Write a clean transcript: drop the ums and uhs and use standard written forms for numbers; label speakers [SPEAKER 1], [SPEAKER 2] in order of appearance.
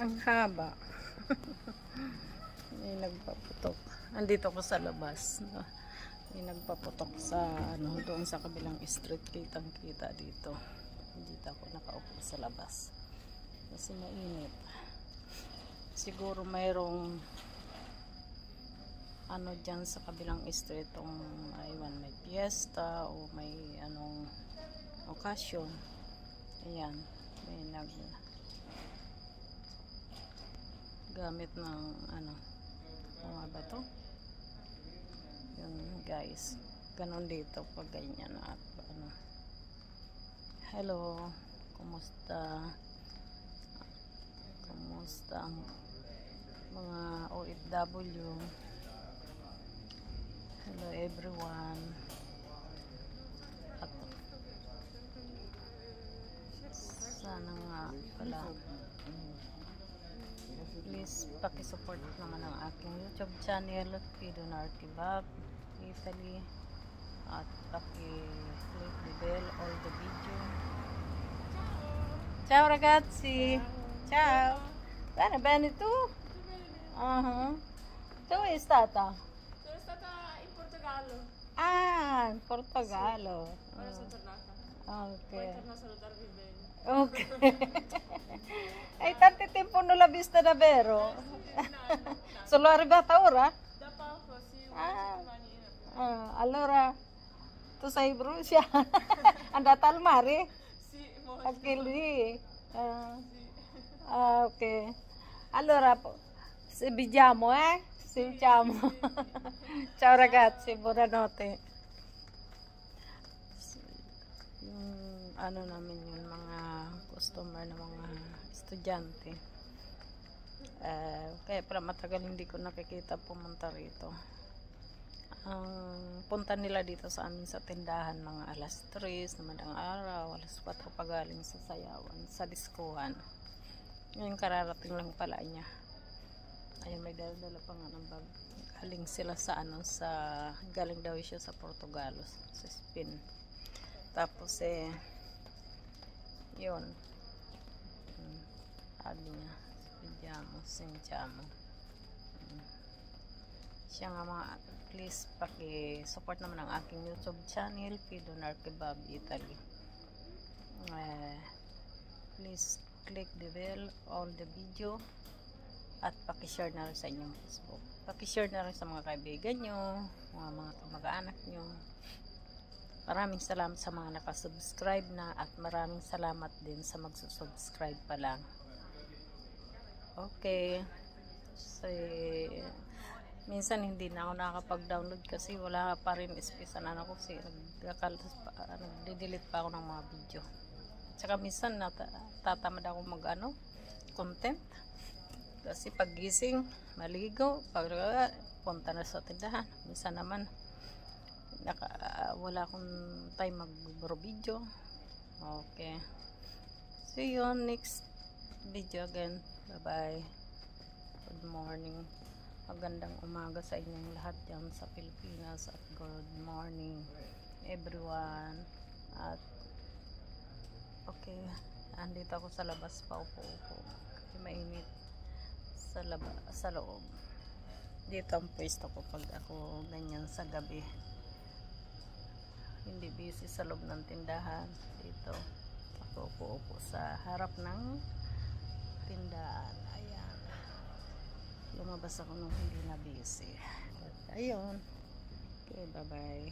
[SPEAKER 1] Ang haba. May nagpaputok. Andito ko sa labas. No? May nagpaputok sa ano, doon sa kabilang street. Kitang kita dito. Dito ako nakaupo sa labas. Kasi mainit. Siguro mayroong ano dyan sa kabilang street aywan, may fiesta o may anong okasyon. Ayan. May gamit ng ano mga bato yun guys, ganon dito pag ganyan at ano. Hello, kumusta ang mga OFW? Hello everyone. At sana nga pala please pakisupport naman ang aking YouTube channel, Pidonart Kebab Italy, at paki-click the bell all the video. Ciao ragazzi, ciao. Bene, bene tu? Dove è stata?
[SPEAKER 2] Sono stata in Portogallo.
[SPEAKER 1] Ah, in Portogallo.
[SPEAKER 2] Ora sono tornata.
[SPEAKER 1] Ok.
[SPEAKER 2] Poi torno a salutarvi bene.
[SPEAKER 1] Ok. Hai tanto tempo non l'ho vista davvero? Sono arrivata ora?
[SPEAKER 2] Da poco, sì,
[SPEAKER 1] Ah.
[SPEAKER 2] settimanina.
[SPEAKER 1] Allora tu sei Brucia? Andata al mare?
[SPEAKER 2] Sì, molto.
[SPEAKER 1] Anche lì?
[SPEAKER 2] Sì.
[SPEAKER 1] Ok. Allora se vediamo, sentiamo. Ciao ragazzi, buonanotte. Yung ano namin yun, mga customer na mga estudyante. Kaya pala matagal hindi ko nakikita pumunta rito. Ang punta nila dito sa amin sa tindahan mga alas 3 na madang araw, alas 4 pagaling sa sayawan, sa diskuhan. Ngayon kararating lang pala niya. Ayun, may dala pa nga ng bag. Galing sila sa ano, galing daw siya sa Portugal, sa Spain. Tapos yun. Sabi niya, sentiamo. Siya nga mga, please paki-support naman ang aking YouTube channel, Pidonart Kebab Italy. Please click the bell all the video at paki-share na rin sa inyong Facebook. Paki-share na rin sa mga kaibigan nyo, mga kamag-anak nyo. Maraming salamat sa mga nakasubscribe na at maraming salamat din sa magsusubscribe pa lang. Okay. So, minsan hindi na ako nakakapag-download kasi wala pa rin space na ako kasi nagde-delete pa ako ng mga video. Tsaka minsan tatamad ako content. Kasi paggising, maligo, punta na sa tindahan. Minsan naman wala akong time mag-bro video. Okay. See you on next video again. Bye bye. Good morning. Magandang umaga sa inyong lahat dyan sa Pilipinas at good morning everyone. At okay, andito ako sa labas pa upo-upo kasi mainit sa loob. Dito ang pwesto ko pag ako ganyan sa gabi, hindi busy sa loob ng tindahan. Dito ako upo-upo sa harap ng tindahan. Ayan, lumabas ako nung hindi na busy. Ayun, okay, bye bye.